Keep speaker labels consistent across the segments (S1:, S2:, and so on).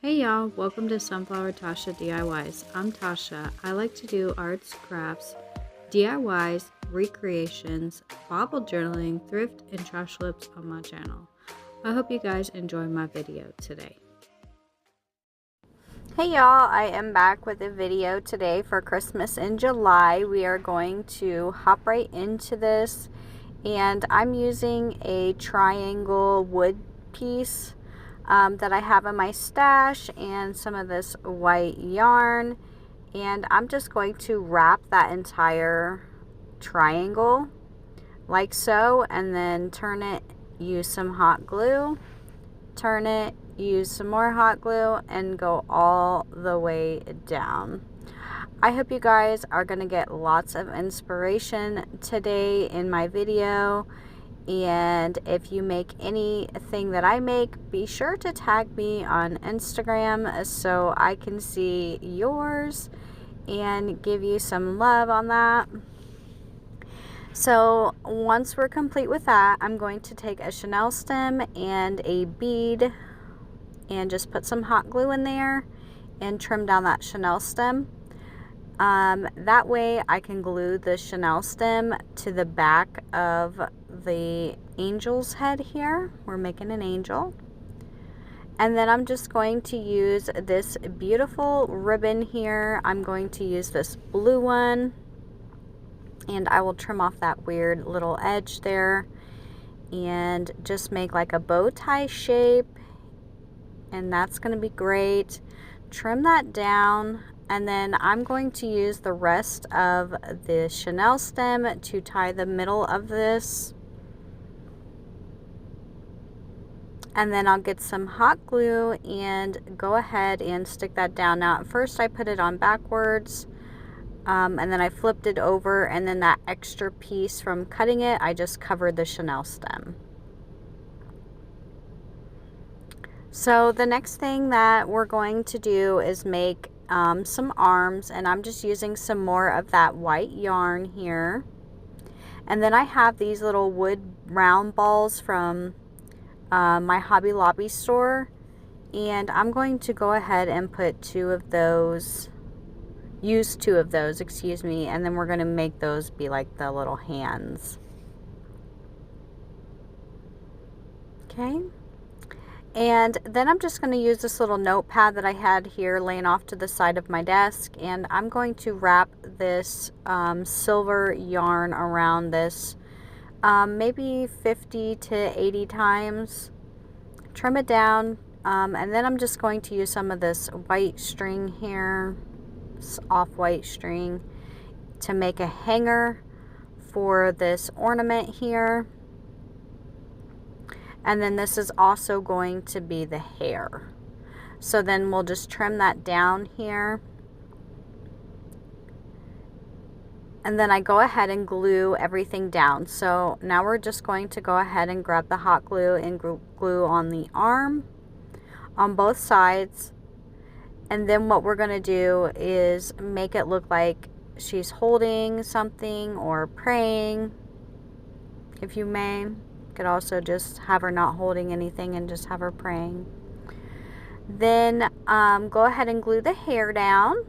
S1: Hey y'all, welcome to Sunflower Tosha DIYs. I'm Tosha. I like to do arts, crafts, DIYs, recreations, Bible journaling, thrift, and trash lips on my channel. I hope you guys enjoy my video today.
S2: Hey y'all, I am back with a video today for Christmas in July. We are going to hop right into this, and I'm using a triangle wood piece that I have in my stash and some of this white yarn, and I'm just going to wrap that entire triangle like so, and then turn it, use some hot glue, turn it, use some more hot glue, and go all the way down. I hope you guys are going to get lots of inspiration today in my video, and if you make anything that I make, be sure to tag me on Instagram so I can see yours and give you some love on that. So once we're complete with that, I'm going to take a chenille stem and a bead and just put some hot glue in there and trim down that chenille stem. That way I can glue the chenille stem to the back of the angel's head here. We're making an angel. And then I'm just going to use this beautiful ribbon here. I'm going to use this blue one, and I will trim off that weird little edge there and just make like a bow tie shape, and that's going to be great. Trim that down, and then I'm going to use the rest of the chenille stem to tie the middle of this, and then I'll get some hot glue and go ahead and stick that down. Now at first I put it on backwards, and then I flipped it over, and then that extra piece from cutting it, I just covered the chenille stem. So the next thing that we're going to do is make some arms, and I'm just using some more of that white yarn here. And then I have these little wood round balls from my Hobby Lobby store, and I'm going to go ahead and put use two of those, excuse me, and then we're going to make those be like the little hands. Okay. And then I'm just going to use this little notepad that I had here laying off to the side of my desk, and I'm going to wrap this silver yarn around this maybe 50 to 80 times. Trim it down, and then I'm just going to use some of this white string here, this off-white string, to make a hanger for this ornament here. And then this is also going to be the hair. So then we'll just trim that down here. And then I go ahead and glue everything down. So now we're just going to go ahead and grab the hot glue and glue on the arm on both sides. And then what we're going to do is make it look like she's holding something or praying, if you may. Could also just have her not holding anything and just have her praying. Then go ahead and glue the hair down,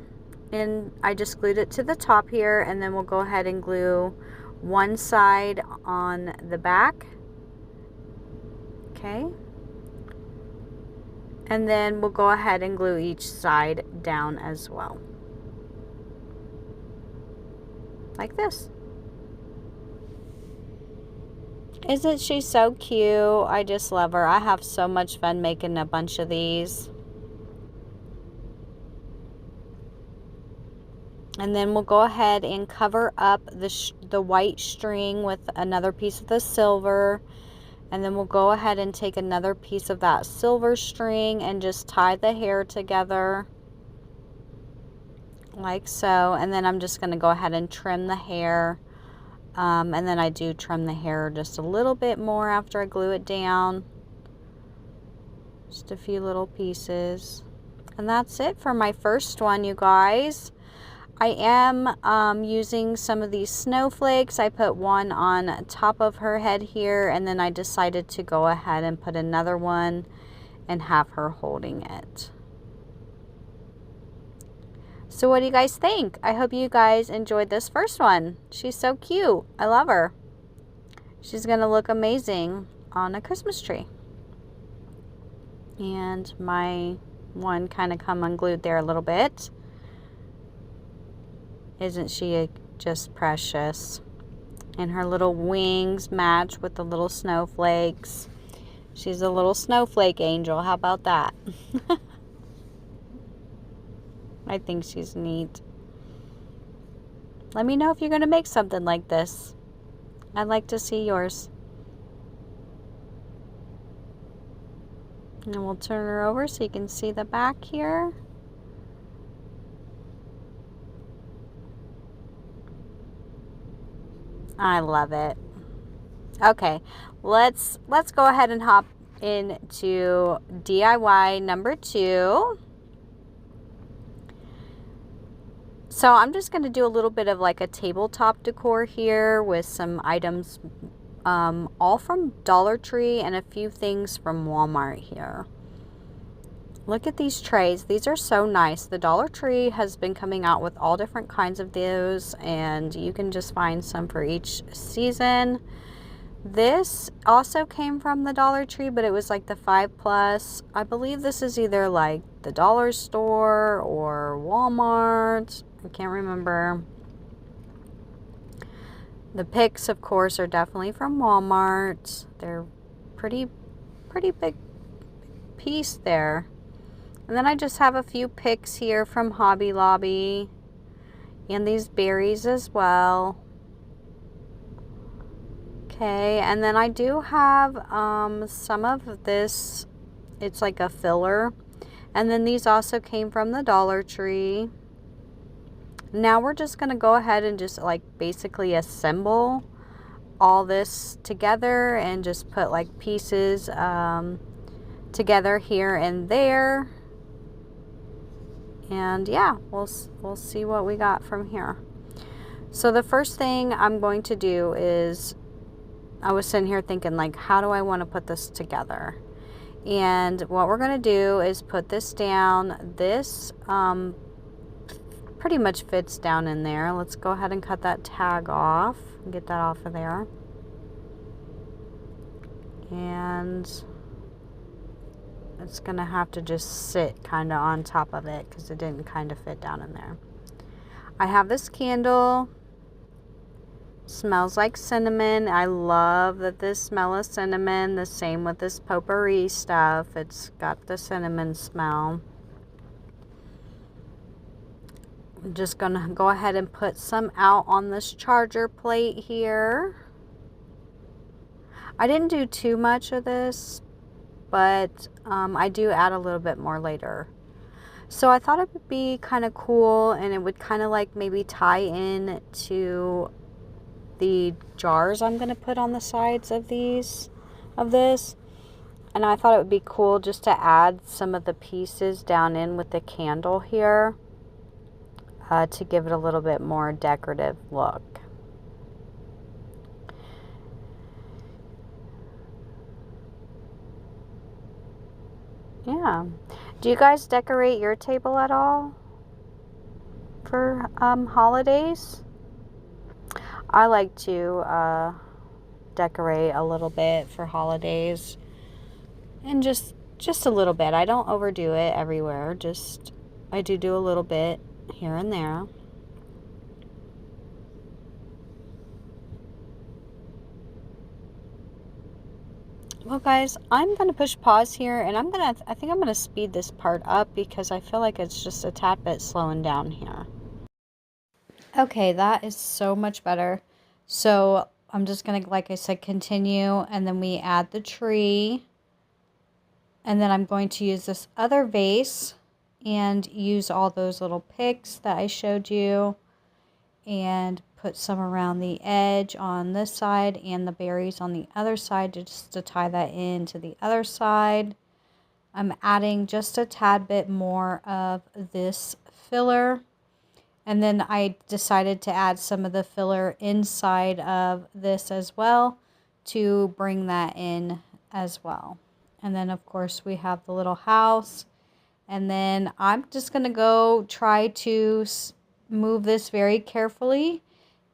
S2: and I just glued it to the top here, and then we'll go ahead and glue one side on the back. Okay, and then we'll go ahead and glue each side down as well, like this. Isn't she so cute? I just love her. I have so much fun making a bunch of these. And then we'll go ahead and cover up the white string with another piece of the silver. And then we'll go ahead and take another piece of that silver string and just tie the hair together like so. And then I'm just going to go ahead and trim the hair. And then I do trim the hair just a little bit more after I glue it down. Just a few little pieces. And that's it for my first one, you guys. I am using some of these snowflakes. I put one on top of her head here, and then I decided to go ahead and put another one and have her holding it. So what do you guys think? I hope you guys enjoyed this first one. She's so cute. I love her. She's going to look amazing on a Christmas tree. And my one kind of come unglued there a little bit. Isn't she just precious? And her little wings match with the little snowflakes. She's a little snowflake angel. How about that? I think she's neat. Let me know if you're going to make something like this. I'd like to see yours. And we'll turn her over so you can see the back here. I love it. Okay, let's go ahead and hop into DIY number 2. So I'm just going to do a little bit of like a tabletop decor here with some items all from Dollar Tree and a few things from Walmart here. Look at these trays. These are so nice. The Dollar Tree has been coming out with all different kinds of those, and you can just find some for each season. This also came from the Dollar Tree, but it was like the 5+. I believe this is either like the dollar store or Walmart. I can't remember. The picks, of course, are definitely from Walmart. They're pretty big piece there. And then I just have a few picks here from Hobby Lobby. And these berries as well. Okay, and then I do have some of this. It's like a filler. And then these also came from the Dollar Tree. Now we're just going to go ahead and just like basically assemble all this together and just put like pieces together here and there. And yeah, we'll see what we got from here. So the first thing I'm going to do is, I was sitting here thinking like, how do I want to put this together? And what we're going to do is put this down. This pretty much fits down in there. Let's go ahead and cut that tag off and get that off of there. And it's gonna have to just sit kind of on top of it because it didn't kind of fit down in there. I have this candle. Smells like cinnamon. I love that this smell of cinnamon. The same with this potpourri stuff. It's got the cinnamon smell. I'm just gonna go ahead and put some out on this charger plate here. I didn't do too much of this, but I do add a little bit more later. So I thought it would be kind of cool, and it would kind of like maybe tie in to the jars I'm going to put on the sides of this. And I thought it would be cool just to add some of the pieces down in with the candle here to give it a little bit more decorative look. Yeah. Do you guys decorate your table at all for holidays? I like to decorate a little bit for holidays, and just a little bit. I don't overdo it everywhere. Just I do a little bit here and there. Well, guys, I'm going to push pause here, and I think I'm going to speed this part up because I feel like it's just a tad bit slowing down here. Okay, that is so much better. So I'm just going to, like I said, continue, and then we add the tree. And then I'm going to use this other vase and use all those little picks that I showed you and put some around the edge on this side and the berries on the other side just to tie that into the other side. I'm adding just a tad bit more of this filler. And then I decided to add some of the filler inside of this as well to bring that in as well. And then, of course, we have the little house.
S1: And then I'm just going to go try to move this very carefully,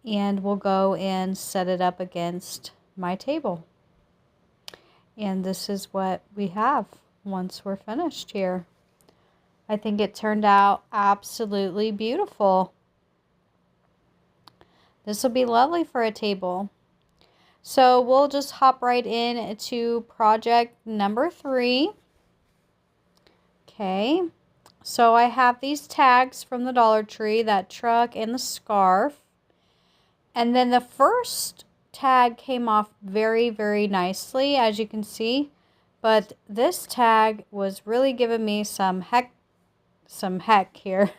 S1: and we'll go and set it up against my table. And this is what we have once we're finished here. I think it turned out absolutely beautiful. This will be lovely for a table. So we'll just hop right in to project number 3. Okay, so I have these tags from the Dollar Tree, that truck and the scarf. And then the first tag came off very, very nicely, as you can see. But this tag was really giving me some heck here.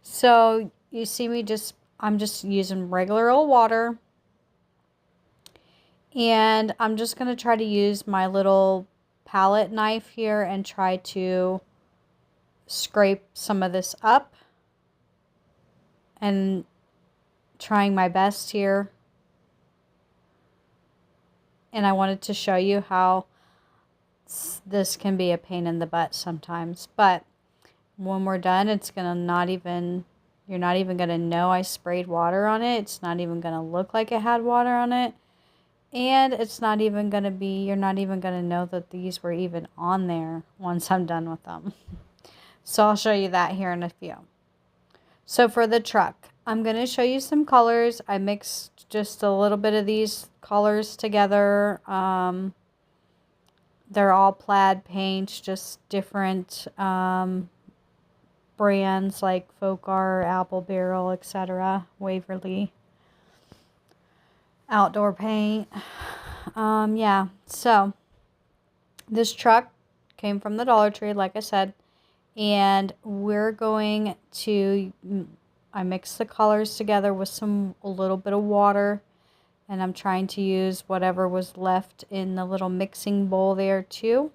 S1: So you see me I'm just using regular old water. And I'm just going to try to use my little palette knife here and try to scrape some of this up. And trying my best here. And I wanted to show you how this can be a pain in the butt sometimes. But when we're done, it's going to you're not even going to know I sprayed water on it. It's not even going to look like it had water on it. And it's not even going to you're not even going to know that these were even on there once I'm done with them. So I'll show you that here in a few. So for the truck, I'm going to show you some colors. I mixed just a little bit of these colors together. They're all plaid paints, just different brands like Folkar, Apple Barrel, etc. Waverly. Outdoor paint. Yeah, so this truck came from the Dollar Tree, like I said. And we're going to, I mixed the colors together with a little bit of water. And I'm trying to use whatever was left in the little mixing bowl there too.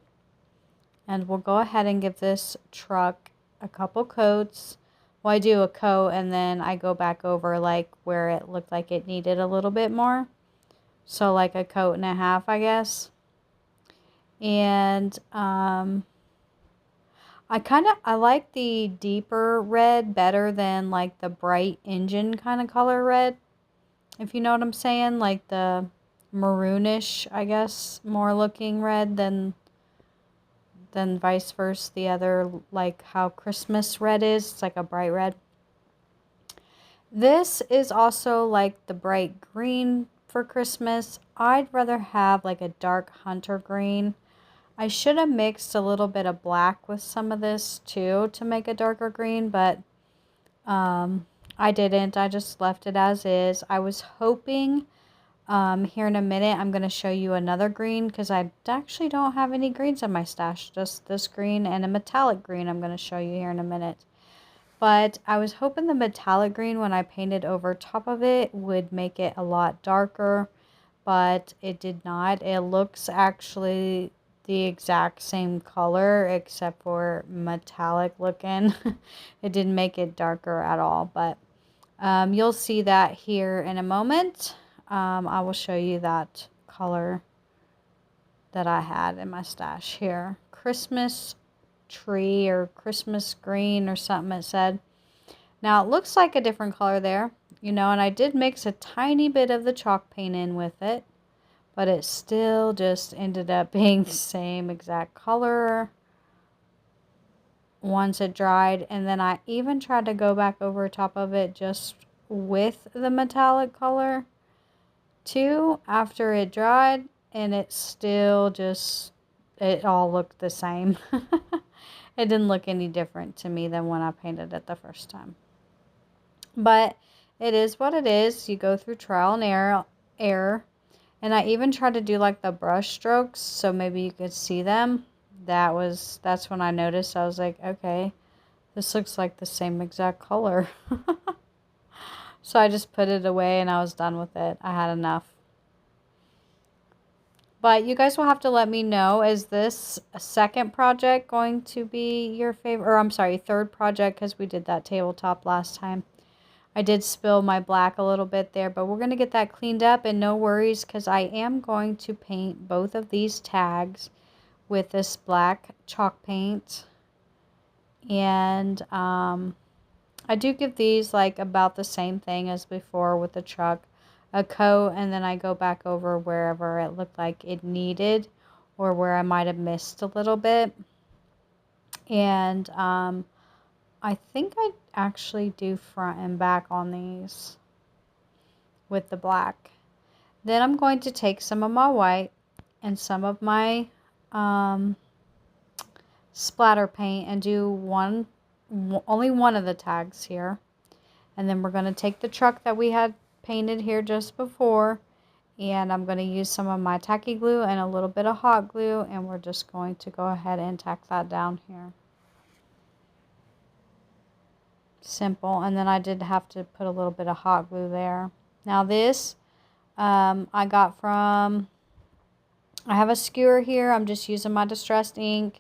S1: And we'll go ahead and give this truck a couple coats. Well, I do a coat and then I go back over like where it looked like it needed a little bit more. So like a coat and a half, I guess. And I like the deeper red better than like the bright engine kind of color red. If you know what I'm saying, like the maroonish, I guess, more looking red than vice versa. The other, like how Christmas red is, it's like a bright red. This is also like the bright green for Christmas. I'd rather have like a dark hunter green. I should have mixed a little bit of black with some of this too to make a darker green, but I didn't. I just left it as is. I was hoping here in a minute I'm going to show you another green because I actually don't have any greens in my stash. Just this green and a metallic green I'm going to show you here in a minute. But I was hoping the metallic green, when I painted over top of it, would make it a lot darker, but it did not. It looks actually the exact same color except for metallic looking. It didn't make it darker at all, but you'll see that here in a moment. I will show you that color that I had in my stash here. Christmas tree or Christmas green or something it said. Now it looks like a different color there, you know, and I did mix a tiny bit of the chalk paint in with it, but it still just ended up being the same exact color once it dried. And then I even tried to go back over top of it just with the metallic color too after it dried, and it still just, it all looked the same. It didn't look any different to me than when I painted it the first time. But it is what it is. You go through trial and error. And I even tried to do like the brush strokes so maybe you could see them. That's when I noticed. I was like, okay, this looks like the same exact color. So I just put it away and I was done with it. I had enough. But you guys will have to let me know, is this a second project going to be your favorite? Or I'm sorry, third project, because we did that tabletop last time. I did spill my black a little bit there, but we're going to get that cleaned up, and no worries because I am going to paint both of these tags with this black chalk paint. And I do give these like about the same thing as before with the truck, a coat, and then I go back over wherever it looked like it needed or where I might have missed a little bit. And I think I actually do front and back on these with the black. Then I'm going to take some of my white and some of my splatter paint and do only one of the tags here. And then we're going to take the truck that we had painted here just before, and I'm going to use some of my tacky glue and a little bit of hot glue, and we're just going to go ahead and tack that down here. Simple. And then I did have to put a little bit of hot glue there. Now this I got from, I have a skewer here. I'm just using my distressed ink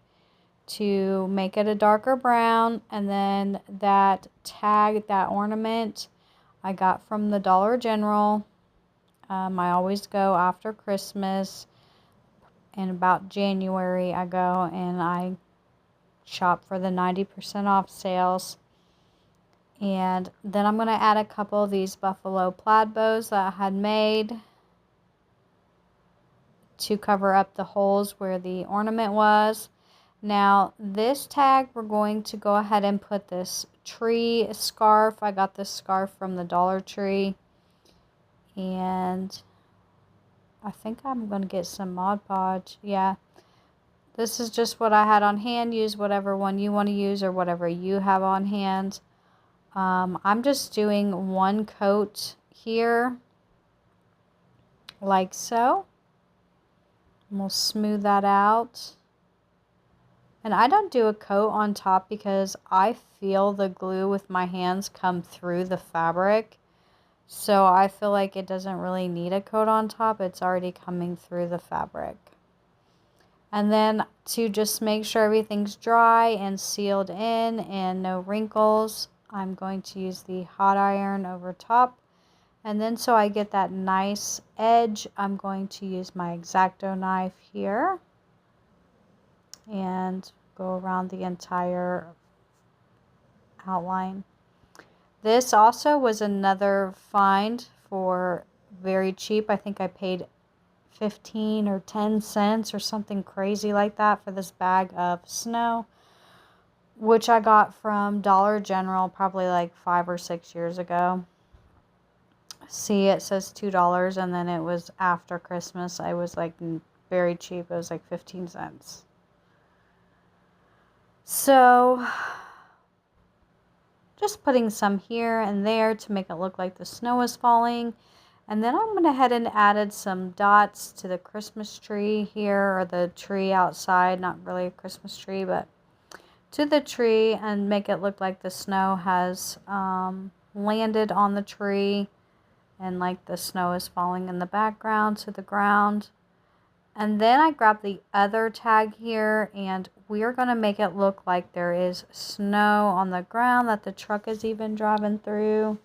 S1: to make it a darker brown. And then that tag, that ornament, I got from the Dollar General. I always go after Christmas. In about January I go and I shop for the 90% off sales. And then I'm going to add a couple of these buffalo plaid bows that I had made to cover up the holes where the ornament was. Now this tag, we're going to go ahead and put this tree scarf. I got this scarf from the Dollar Tree, and I think I'm going to get some Mod Podge. Yeah, this is just what I had on hand. Use whatever one you want to use or whatever you have on hand. I'm just doing one coat here, like so. And we'll smooth that out. And I don't do a coat on top because I feel the glue with my hands come through the fabric. So I feel like it doesn't really need a coat on top. It's already coming through the fabric. And then to just make sure everything's dry and sealed in and no wrinkles, I'm going to use the hot iron over top. And then so I get that nice edge, I'm going to use my X-Acto knife here and go around the entire outline. This also was another find for very cheap. I think I paid 15 or 10 cents or something crazy like that for this bag of snow, which I got from Dollar General probably like 5 or 6 years ago. See, it says $2, and then it was after Christmas. I was like very cheap. It was like 15 cents. So just putting some here and there to make it look like the snow is falling. And then I went ahead and added some dots to the Christmas tree here, or the tree outside, not really a Christmas tree, but to the tree, and make it look like the snow has landed on the tree and like the snow is falling in the background to the ground. And then I grabbed the other tag here, and we are going to make it look like there is snow on the ground that the truck is even driving through.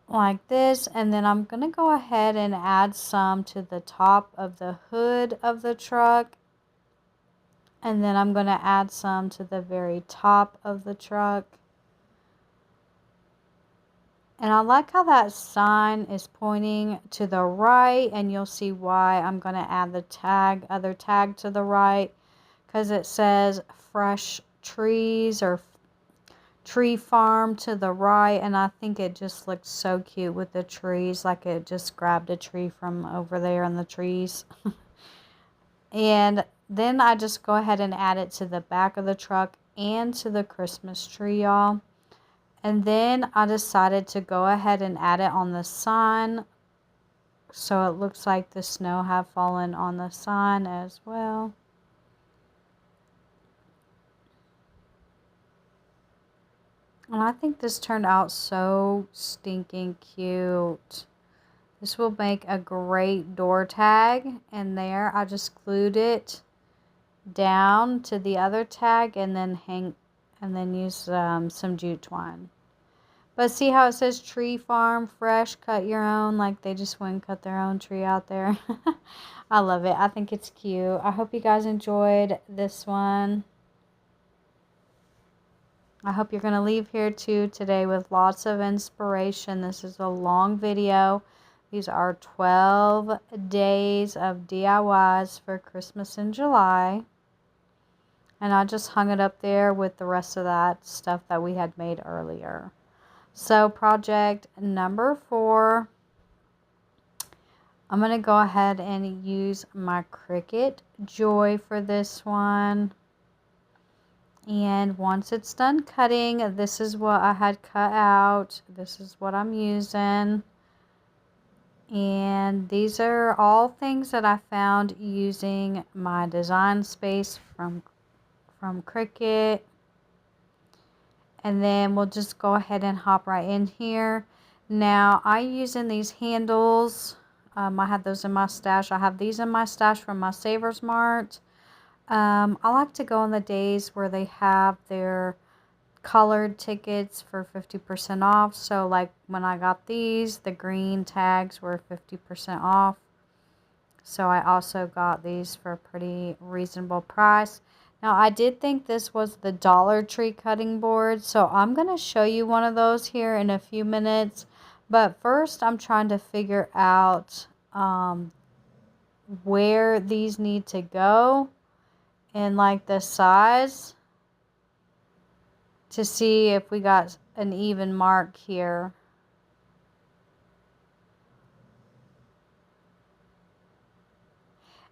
S1: Like this. And then I'm going to go ahead and add some to the top of the hood of the truck. And then I'm going to add some to the very top of the truck. And I like how that sign is pointing to the right, and you'll see why I'm going to add the other tag to the right, because it says fresh trees or tree farm to the right, and I think it just looks so cute with the trees, like it just grabbed a tree from over there in the trees. And then I just go ahead and add it to the back of the truck and to the Christmas tree, y'all. And then I decided to go ahead and add it on the sign, so it looks like the snow have fallen on the sign as well. And I think this turned out so stinking cute. This will make a great door tag in there. I just glued it down to the other tag and then use some jute twine. But see how it says tree farm, fresh, cut your own, like they just went and cut their own tree out there. I love it. I think it's cute. I hope you guys enjoyed this one. I hope you're going to leave here too today with lots of inspiration. This is a long video. These are 12 days of DIYs for Christmas in July. And I just hung it up there with the rest of that stuff that we had made earlier. So project number 4, I'm going to go ahead and use my Cricut Joy for this one. And once it's done cutting, this is what I had cut out. This is what I'm using. And these are all things that I found using my design space from Cricut. And then we'll just go ahead and hop right in here. Now, I'm using these handles. I had those in my stash. I have these in my stash from my Savers Mart. I like to go on the days where they have their colored tickets for 50% off. So like when I got these, the green tags were 50% off. So I also got these for a pretty reasonable price. Now I did think this was the Dollar Tree cutting board. So I'm going to show you one of those here in a few minutes. But first I'm trying to figure out where these need to go. And like the size to see if we got an even mark here.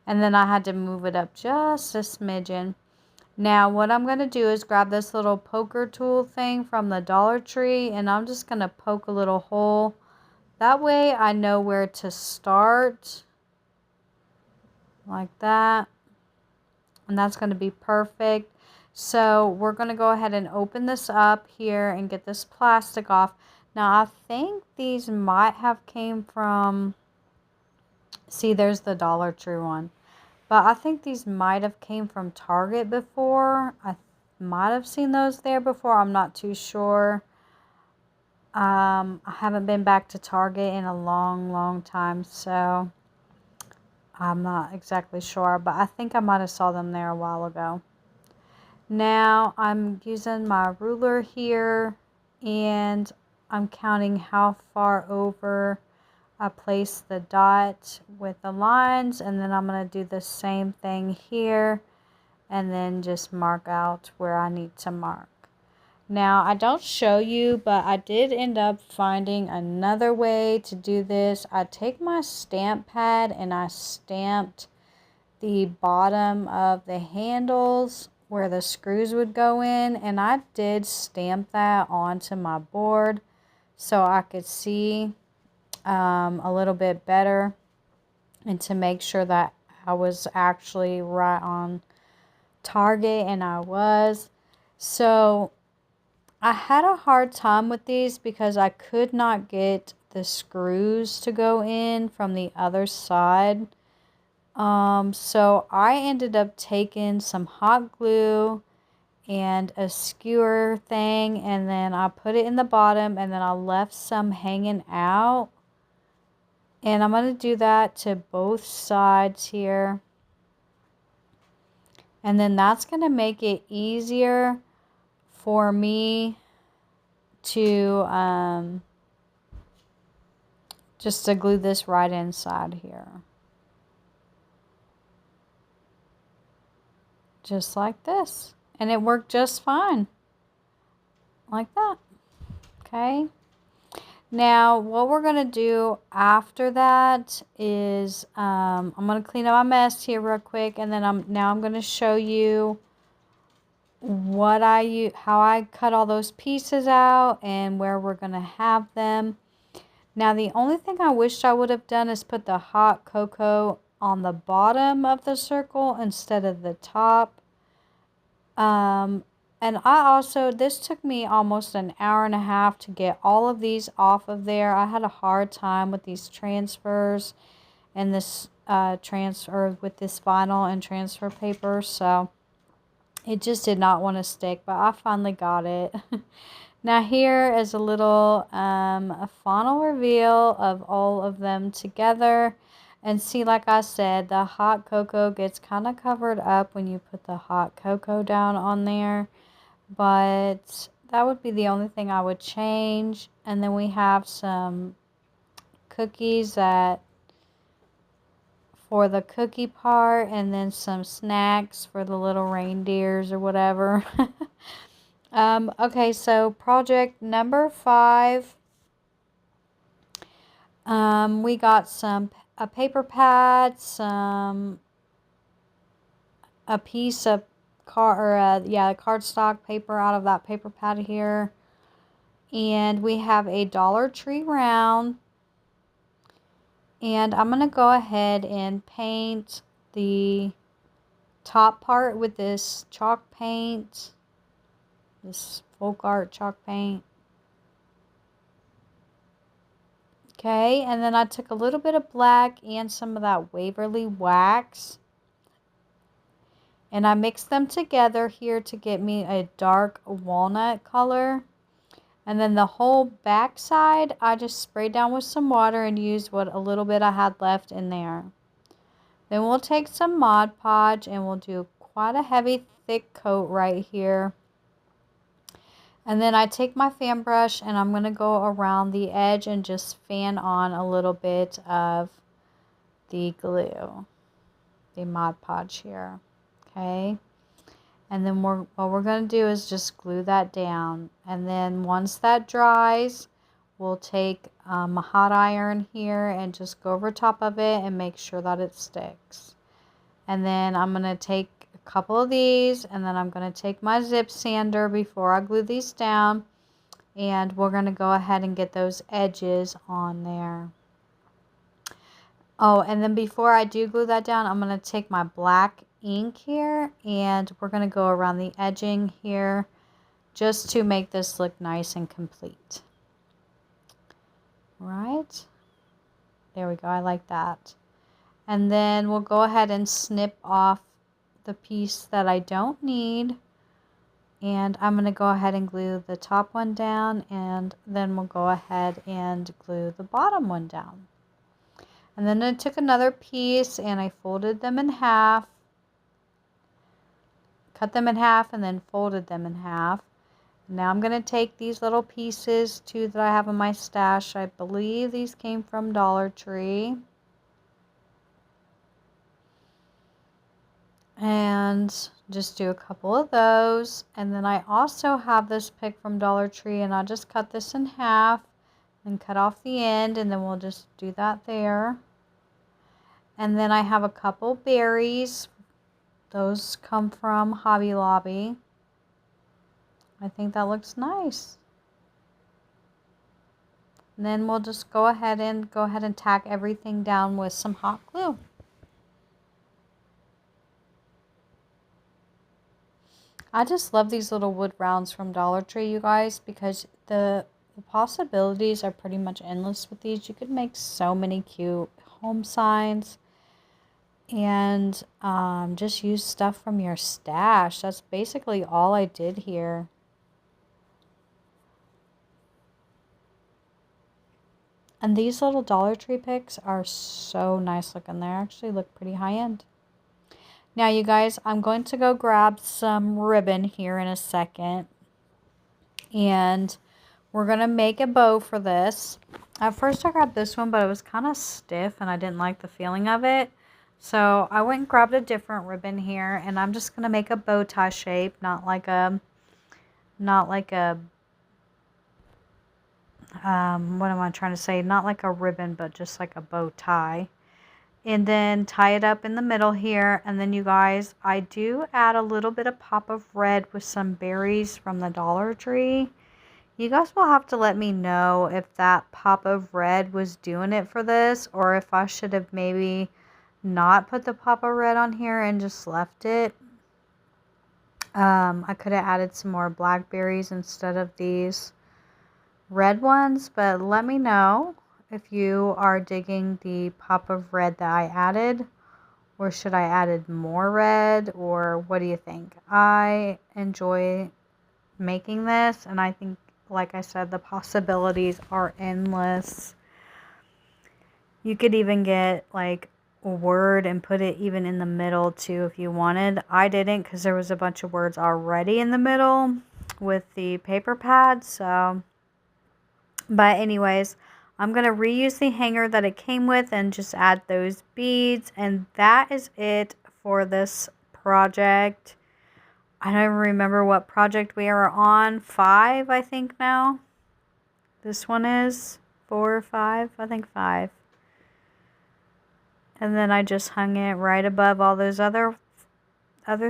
S1: And then I had to move it up just a smidgen. Now what I'm going to do is grab this little poker tool thing from the Dollar Tree, and I'm just going to poke a little hole. That way I know where to start. Like that. And that's going to be perfect. So we're going to go ahead and open this up here and get this plastic off. Now I think these might have came from, see there's the Dollar Tree one. But I think these might have came from Target before. I might have seen those there before. I'm not too sure. I haven't been back to Target in a long time. So I'm not exactly sure, but I think I might have saw them there a while ago. Now I'm using my ruler here and I'm counting how far over I place the dot with the lines, and then I'm going to do the same thing here and then just mark out where I need to mark. Now I don't show you, but I did end up finding another way to do this. I take my stamp pad and I stamped the bottom of the handles where the screws would go in, and I did stamp that onto my board so I could see a little bit better and to make sure that I was actually right on target, and I was. So I had a hard time with these because I could not get the screws to go in from the other side. So I ended up taking some hot glue and a skewer thing, and then I put it in the bottom, and then I left some hanging out. And I'm going to do that to both sides here. And then that's going to make it easier for me to just to glue this right inside here. Just like this. And it worked just fine. Like that. Okay. Now, what we're going to do after that is I'm going to clean up my mess here real quick, and then I'm going to show you what how I cut all those pieces out and where we're going to have them. Now, the only thing I wished I would have done is put the hot cocoa on the bottom of the circle instead of the top. And this took me almost an hour and a half to get all of these off of there. I had a hard time with these transfers and this transfer with this vinyl and transfer paper. So it just did not want to stick, but I finally got it. Now here is a little a final reveal of all of them together. And see, like I said, the hot cocoa gets kind of covered up when you put the hot cocoa down on there. But that would be the only thing I would change. And then we have some cookies that for the cookie part, and then some snacks for the little reindeers or whatever. Okay, so project number 5. We got a paper pad, a piece of cardstock paper out of that paper pad here. And we have a Dollar Tree round. And I'm going to go ahead and paint the top part with this chalk paint, this folk art chalk paint. Okay, and then I took a little bit of black and some of that Waverly wax, and I mixed them together here to get me a dark walnut color. And then the whole back side, I just sprayed down with some water and used what a little bit I had left in there. Then we'll take some Mod Podge and we'll do quite a heavy, thick coat right here. And then I take my fan brush and I'm going to go around the edge and just fan on a little bit of the glue, the Mod Podge here. Okay. And then what we're going to do is just glue that down. And then once that dries, we'll take a hot iron here and just go over top of it and make sure that it sticks. And then I'm going to take a couple of these, and then I'm going to take my zip sander before I glue these down. And we're going to go ahead and get those edges on there. Oh, and then before I do glue that down, I'm going to take my black ink here and we're going to go around the edging here just to make this look nice and complete. Right, there we go. I like that. And then we'll go ahead and snip off the piece that I don't need, and I'm going to go ahead and glue the top one down, and then we'll go ahead and glue the bottom one down. And then I took another piece and I folded them in half, cut them in half, and then folded them in half. Now I'm going to take these little pieces too that I have in my stash. I believe these came from Dollar Tree. And just do a couple of those. And then I also have this pick from Dollar Tree, and I'll just cut this in half and cut off the end, and then we'll just do that there. And then I have a couple berries. Those come from Hobby Lobby. I think that looks nice. And then we'll just go ahead and tack everything down with some hot glue. I just love these little wood rounds from Dollar Tree, you guys, because the possibilities are pretty much endless with these. You could make so many cute home signs and just use stuff from your stash. That's basically all I did here. And these little Dollar Tree picks are so nice looking. They actually look pretty high end. Now, you guys, I'm going to go grab some ribbon here in a second. And we're going to make a bow for this. At first, I grabbed this one, but it was kind of stiff and I didn't like the feeling of it. So I went and grabbed a different ribbon here. And I'm just going to make a bow tie shape, not like a what am I trying to say? Not like a ribbon, but just like a bow tie. And then tie it up in the middle here. And then, you guys, I do add a little bit of pop of red with some berries from the Dollar Tree. You guys will have to let me know if that pop of red was doing it for this, or if I should have maybe not put the pop of red on here and just left it. I could have added some more blackberries instead of these red ones, but let me know if you are digging the pop of red that I added, or should I added more red, or what do you think? I enjoy making this, and I think like I said, the possibilities are endless. You could even get like a word and put it even in the middle too if you wanted. I didn't because there was a bunch of words already in the middle with the paper pad. So, but anyways, I'm going to reuse the hanger that it came with and just add those beads. And that is it for this project. I don't even remember what project we are on. 5, I think now. This one is 4 or 5. I think 5. And then I just hung it right above all those other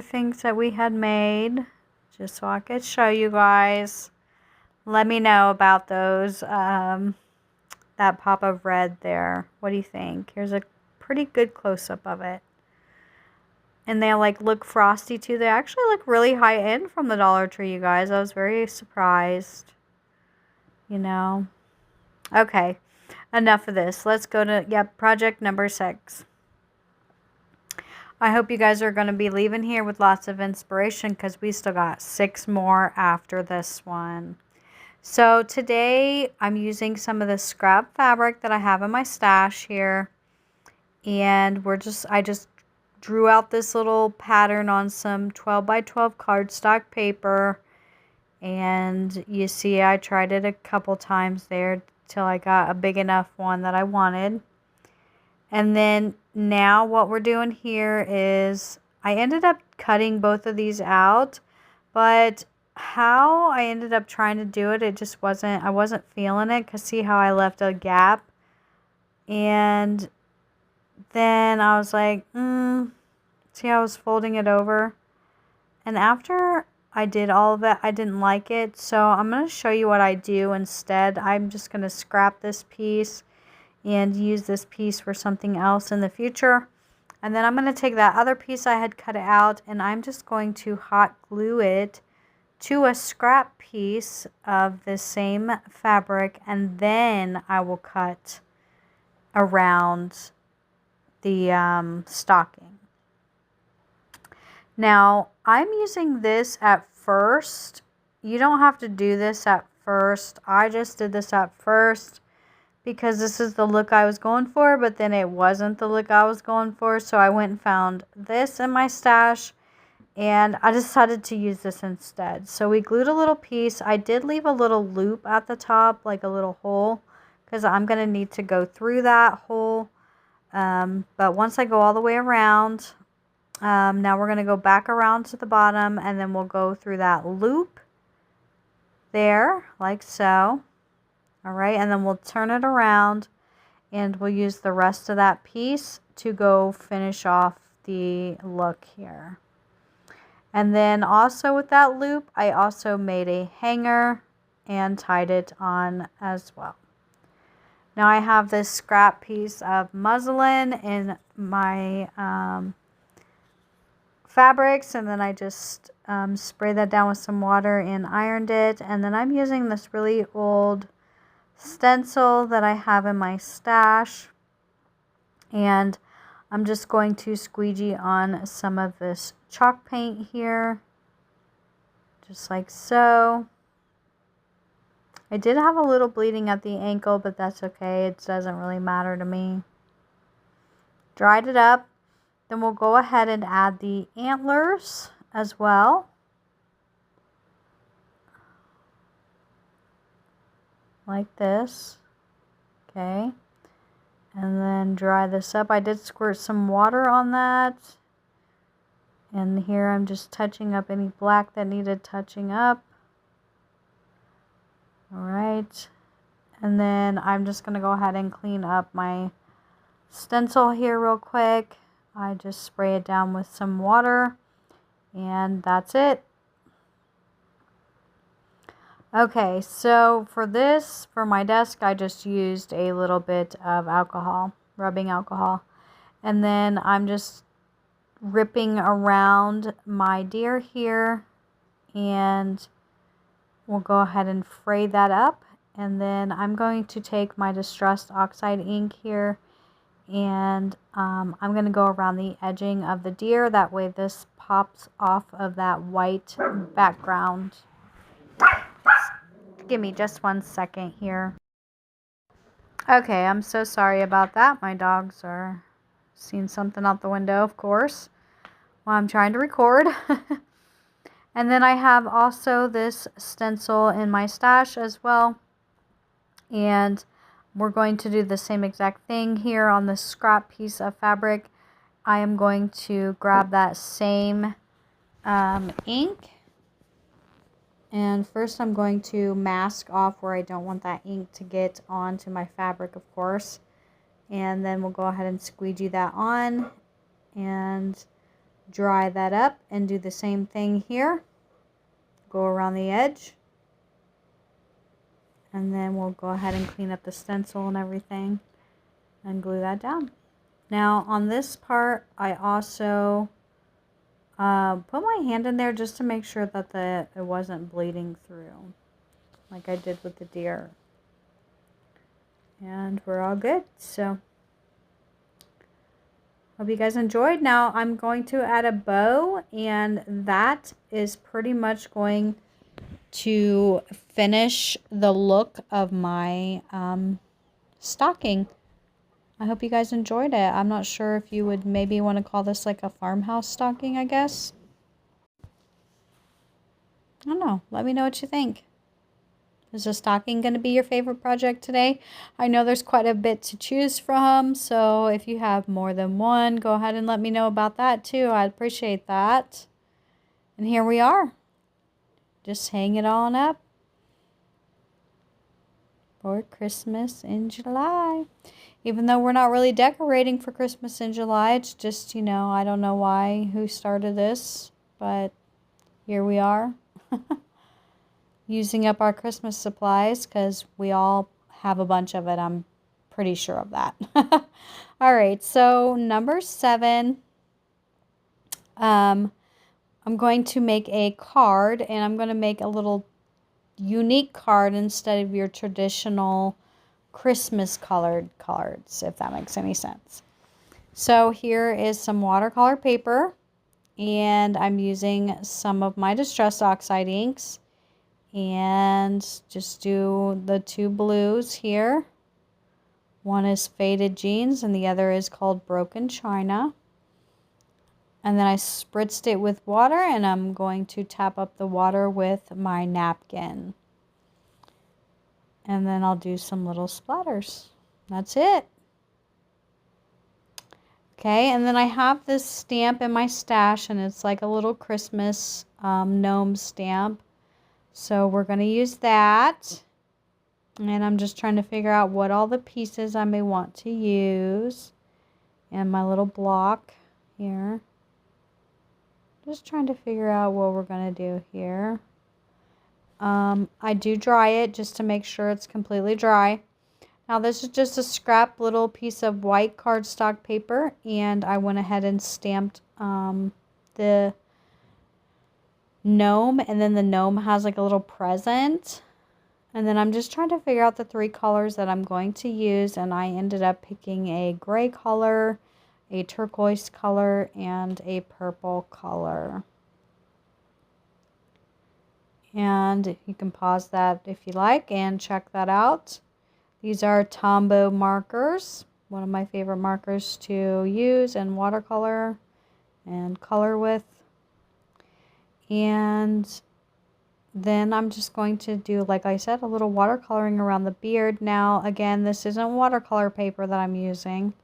S1: things that we had made, just so I could show you guys. Let me know about those, that pop of red there. What do you think? Here's a pretty good close-up of it. And they like look frosty too. They actually look really high end from the Dollar Tree, you guys. I was very surprised, you know. Okay, enough of this. Let's go to, project number 6. I hope you guys are going to be leaving here with lots of inspiration because we still got 6 more after this one. So today I'm using some of the scrap fabric that I have in my stash here. And I just drew out this little pattern on some 12 by 12 cardstock paper. And you see I tried it a couple times there till I got a big enough one that I wanted. And then now what we're doing here is I ended up cutting both of these out, but how I ended up trying to do it, I wasn't feeling it, because see how I left a gap? And then I was like, see how I was folding it over? And after I did all of it, I didn't like it. So I'm going to show you what I do instead. I'm just going to scrap this piece and use this piece for something else in the future. And then I'm going to take that other piece I had cut out, and I'm just going to hot glue it to a scrap piece of the same fabric, and then I will cut around the stocking. Now, I'm using this at first. You don't have to do this at first. I just did this at first because this is the look I was going for, but then it wasn't the look I was going for. So I went and found this in my stash, and I decided to use this instead. So we glued a little piece. I did leave a little loop at the top, like a little hole, because I'm going to need to go through that hole. But once I go all the way around, now we're going to go back around to the bottom, and then we'll go through that loop there, like so. All right, and then we'll turn it around, and we'll use the rest of that piece to go finish off the look here. And then also with that loop, I also made a hanger and tied it on as well. Now I have this scrap piece of muslin in my fabrics, and then I just sprayed that down with some water and ironed it. And then I'm using this really old stencil that I have in my stash, and I'm just going to squeegee on some of this chalk paint here, just like so. I did have a little bleeding at the ankle, but that's okay. It doesn't really matter to me. Dried it up. Then we'll go ahead and add the antlers as well. Like this. Okay. And then dry this up. I did squirt some water on that. And here I'm just touching up any black that needed touching up. Alright, and then I'm just going to go ahead and clean up my stencil here real quick. I just spray it down with some water, and that's it. Okay, so for my desk, I just used a little bit of alcohol, rubbing alcohol. And then I'm just ripping around my deer here, and we'll go ahead and fray that up. And then I'm going to take my distressed oxide ink here, and I'm going to go around the edging of the deer. That way this pops off of that white background.
S2: Give me just 1 second here. Okay, I'm so sorry about that. My dogs are seeing something out the window, of course, while I'm trying to record. And then I have also this stencil in my stash as well. And we're going to do the same exact thing here on this scrap piece of fabric. I am going to grab that same ink. And first I'm going to mask off where I don't want that ink to get onto my fabric, of course. And then we'll go ahead and squeegee that on and dry that up and do the same thing here. Go around the edge. And then we'll go ahead and clean up the stencil and everything and glue that down. Now on this part, I also put my hand in there just to make sure that it wasn't bleeding through like I did with the deer. And we're all good. So hope you guys enjoyed. Now I'm going to add a bow, and that is pretty much going to finish the look of my stocking. I hope you guys enjoyed it. I'm not sure if you would maybe want to call this like a farmhouse stocking, I guess. I don't know. Let me know what you think. Is the stocking going to be your favorite project today? I know there's quite a bit to choose from, so if you have more than one, go ahead and let me know about that too. I'd appreciate that. And here we are. Just hang it on up for Christmas in July. Even though we're not really decorating for Christmas in July, it's just, you know, I don't know who started this, but here we are. Using up our Christmas supplies because we all have a bunch of it. I'm pretty sure of that. All right, so number 7. I'm going to make a card, and I'm going to make a little unique card instead of your traditional Christmas colored cards, if that makes any sense. So here is some watercolor paper, and I'm using some of my Distress Oxide inks, and just do the 2 blues here. One is Faded Jeans and the other is called Broken China. And then I spritzed it with water, and I'm going to tap up the water with my napkin. And then I'll do some little splatters. That's it. Okay, and then I have this stamp in my stash, and it's like a little Christmas gnome stamp. So we're going to use that. And I'm just trying to figure out what all the pieces I may want to use. And my little block here. Just trying to figure out what we're going to do here. I do dry it just to make sure it's completely dry. Now this is just a scrap little piece of white cardstock paper, and I went ahead and stamped the gnome, and then the gnome has like a little present. And then I'm just trying to figure out the 3 colors that I'm going to use, and I ended up picking a gray color, a turquoise color, and a purple color. And you can pause that if you like and check that out. These are Tombow markers, one of my favorite markers to use in watercolor and color with. And then I'm just going to do, like I said, a little watercoloring around the beard. Now, again, this isn't watercolor paper that I'm using.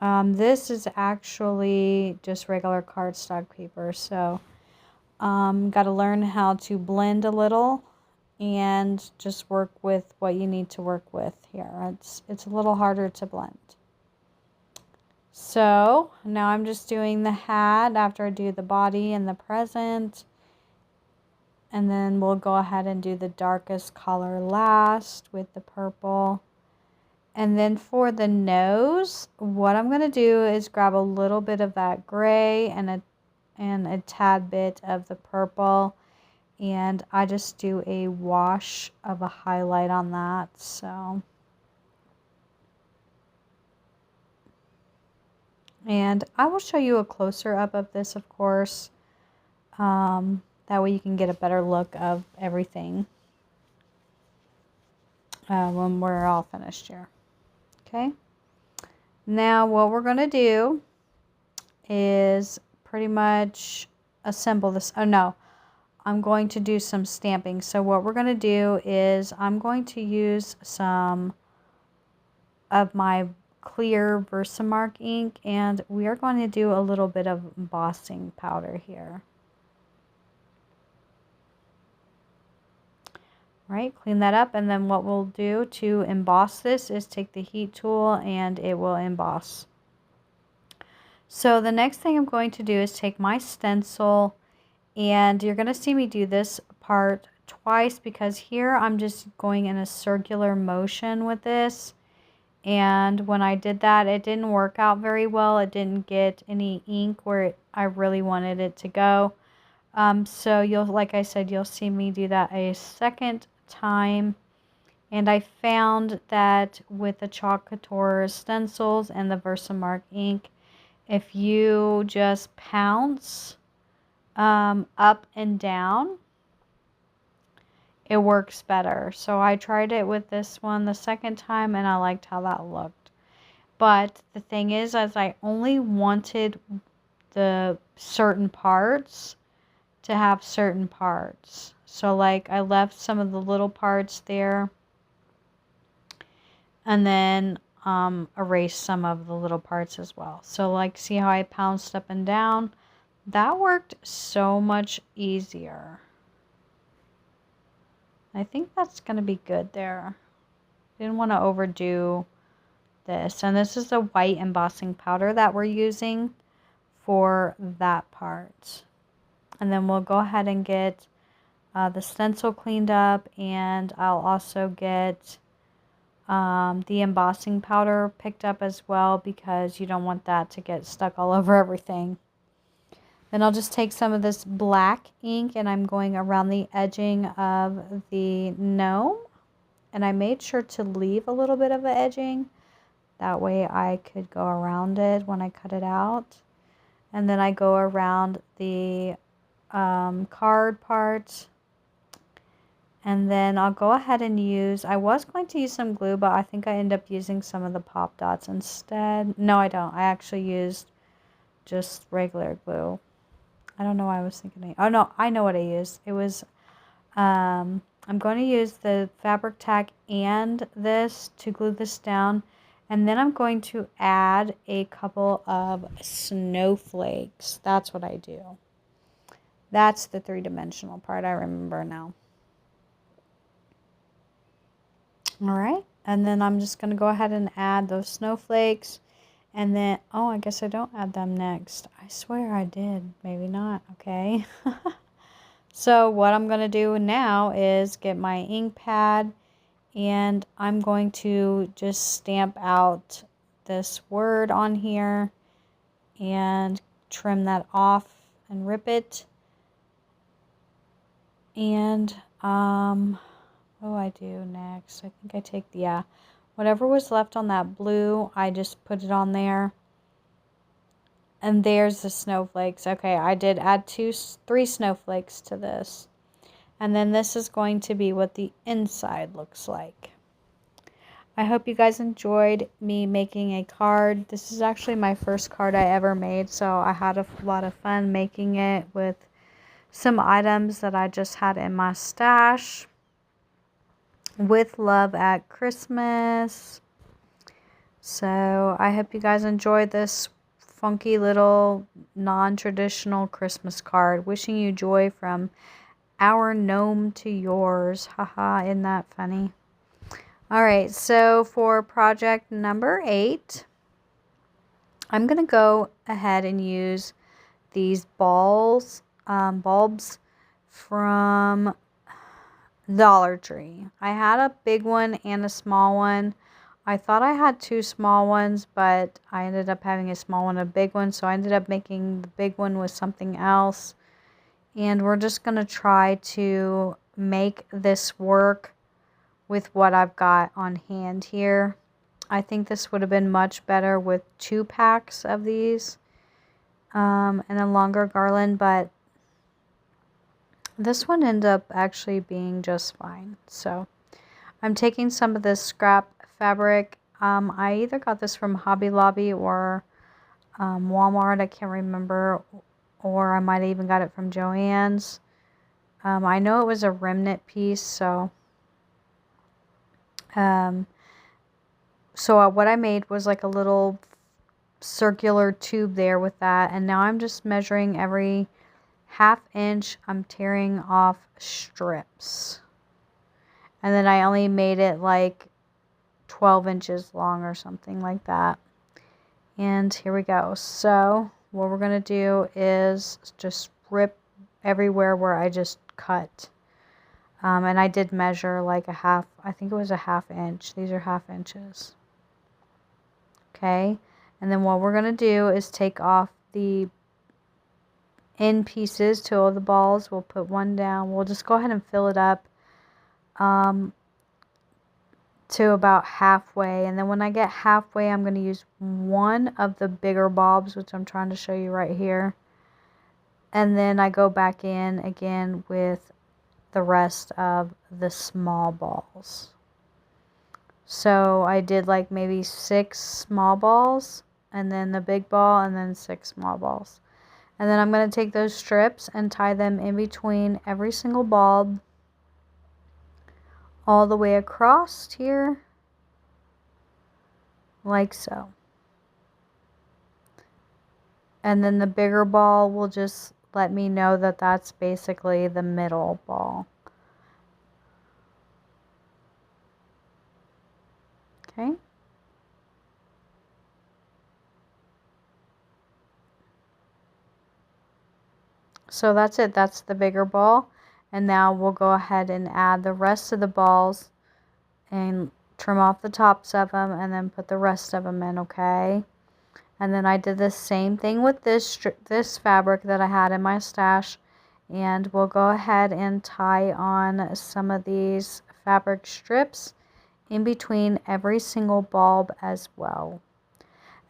S2: This is actually just regular cardstock paper. So, got to learn how to blend a little and just work with what you need to work with here. It's a little harder to blend. So now I'm just doing the hat after I do the body and the present. And then we'll go ahead and do the darkest color last with the purple. And then for the nose, what I'm going to do is grab a little bit of that gray and a tad bit of the purple. And I just do a wash of a highlight on that. So, and I will show you a closer up of this, of course. That way you can get a better look of everything.
S1: when we're all finished here. Okay. Now what we're going to do is pretty much assemble this. Oh no, I'm going to do some stamping. So what we're going to do is I'm going to use some of my clear Versamark ink, and we are going to do a little bit of embossing powder here. Right, clean that up, and then what we'll do to emboss this is take the heat tool and it will emboss. So the next thing I'm going to do is take my stencil, and you're going to see me do this part twice because here I'm just going in a circular motion with this. And when I did that, it didn't work out very well. It didn't get any ink where I really wanted it to go. So you'll, like I said, you'll see me do that a second time. And I found that with the Chalk Couture stencils and the Versamark ink, if you just pounce up and down, it works better. So I tried it with this one the second time and I liked how that looked. But the thing is I only wanted the certain parts to have certain parts. So like I left some of the little parts there and then erased some of the little parts as well. So like see how I pounced up and down? That worked so much easier. I think that's going to be good there. Didn't want to overdo this. And this is the white embossing powder that we're using for that part. And then we'll go ahead and get the stencil cleaned up, and I'll also get the embossing powder picked up as well because you don't want that to get stuck all over everything. Then I'll just take some of this black ink and I'm going around the edging of the gnome. And I made sure to leave a little bit of an edging. That way I could go around it when I cut it out. And then I go around the card part. And then I'll go ahead and use, I was going to use some glue, but I think I end up using some of the pop dots instead. No, I don't. I actually used just regular glue. I don't know why I was thinking. Oh no, I know what I used. It was, I'm going to use the fabric tack and this to glue this down. And then I'm going to add a couple of snowflakes. That's what I do. That's the three-dimensional part. I remember now. All right. And then I'm just going to go ahead and add those snowflakes. And then, oh, I guess I don't add them next. I swear I did. Maybe not. Okay. So what I'm going to do now is get my ink pad. And I'm going to just stamp out this word on here and trim that off and rip it. And what do I do next? I think I take whatever was left on that blue, I just put it on there. And there's the snowflakes. Okay, I did add 3 snowflakes to this. And then this is going to be what the inside looks like. I hope you guys enjoyed me making a card. This is actually my first card I ever made, so I had a lot of fun making it with some items that I just had in my stash. With love at Christmas. So I hope you guys enjoyed this funky little non-traditional Christmas card. Wishing you joy from our gnome to yours. Haha, isn't that funny? Alright, so for project number 8, I'm going to go ahead and use these bulbs from Dollar Tree. I had a big one and a small one. I thought I had 2 small ones, but I ended up having a small one and a big one, so I ended up making the big one with something else. And we're just going to try to make this work with what I've got on hand here. I think this would have been much better with 2 packs of these and a longer garland, but this one ended up actually being just fine. So, I'm taking some of this scrap fabric. I either got this from Hobby Lobby or Walmart, I can't remember, or I might have even got it from Joann's. I know it was a remnant piece, so what I made was like a little circular tube there with that, and now I'm just measuring every ½ inch. I'm tearing off strips, and then I only made it like 12 inches long or something like that. And here we go. So what we're going to do is just rip everywhere where I just cut. And I did measure like I think it was a ½ inch. These are ½ inches. Okay. And then what we're going to do is take off the end pieces to all the balls. We'll put one down. We'll just go ahead and fill it up to about halfway, and then when I get halfway, I'm going to use one of the bigger bulbs, which I'm trying to show you right here, and then I go back in again with the rest of the small balls. So I did like maybe 6 small balls, and then the big ball, and then 6 small balls, and then I'm going to take those strips and tie them in between every single bulb all the way across here, like so. And then the bigger ball will just let me know that that's basically the middle ball. Okay. So that's it. That's the bigger ball. And now we'll go ahead and add the rest of the balls and trim off the tops of them and then put the rest of them in, okay? And then I did the same thing with this fabric that I had in my stash, and we'll go ahead and tie on some of these fabric strips in between every single bulb as well.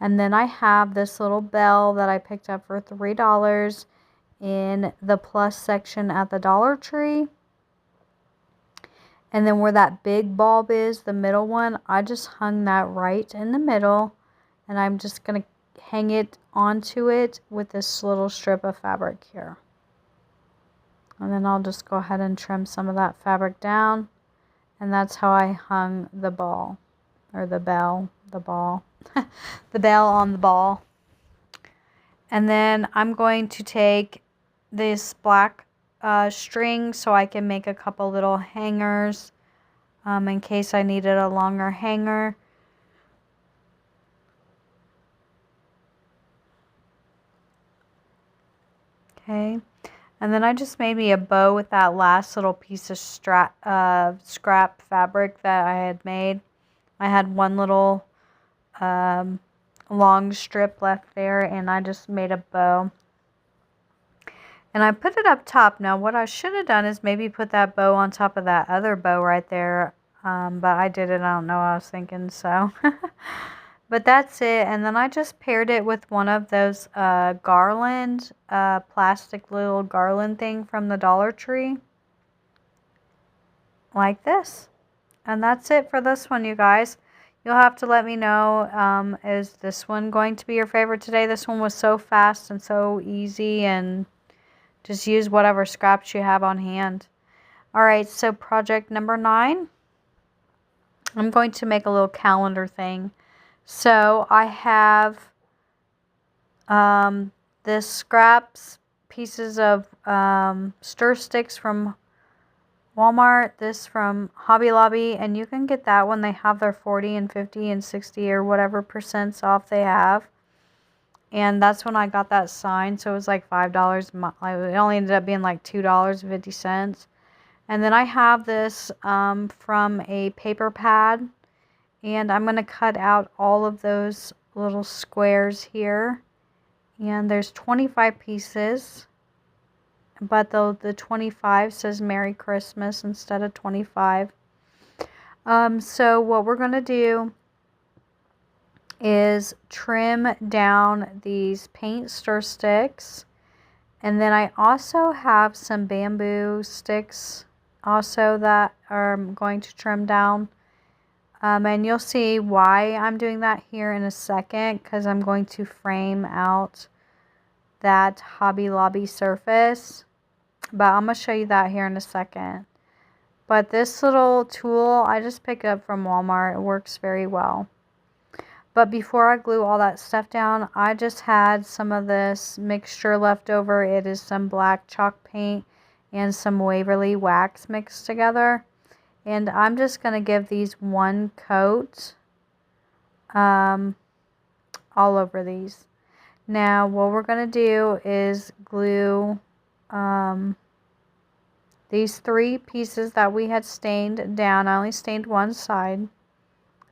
S1: And then I have this little bell that I picked up for $3 in the plus section at the Dollar Tree. And then where that big bulb is, the middle one, I just hung that right in the middle, and I'm just going to hang it onto it with this little strip of fabric here. And then I'll just go ahead and trim some of that fabric down, and that's how I hung the ball, or the bell, the ball, the bell on the ball. And then I'm going to take this black string so I can make a couple little hangers in case I needed a longer hanger. Okay, and then I just made me a bow with that last little piece of scrap fabric that I had made. I had one little long strip left there, and I just made a bow. And I put it up top. Now, what I should have done is maybe put that bow on top of that other bow right there. But I didn't. I don't know what I was thinking, so. But that's it. And then I just paired it with one of those garland, plastic little garland thing from the Dollar Tree. Like this. And that's it for this one, you guys. You'll have to let me know, is this one going to be your favorite today? This one was so fast and so easy, and just use whatever scraps you have on hand. Alright, so project number 9. I'm going to make a little calendar thing. So I have this scraps, pieces of stir sticks from Walmart, this from Hobby Lobby, and you can get that when they have their 40 and 50 and 60 or whatever % off they have. And that's when I got that sign, so it was like $5. It only ended up being like $2.50. And then I have this from a paper pad, and I'm going to cut out all of those little squares here. And there's 25 pieces, but the 25 says Merry Christmas instead of 25. So what we're going to do is trim down these paint stir sticks, and then I also have some bamboo sticks
S2: also that I'm going to trim down. And you'll see why I'm doing that here in a second, because I'm going to frame out that Hobby Lobby surface. But I'm going to show you that here in a second. But this little tool I just picked up from Walmart. It works very well. But before I glue all that stuff down, I just had some of this mixture left over. It is some black chalk paint and some Waverly wax mixed together. And I'm just going to give these one coat all over these. Now what we're going to do is glue these 3 pieces that we had stained down. I only stained one side.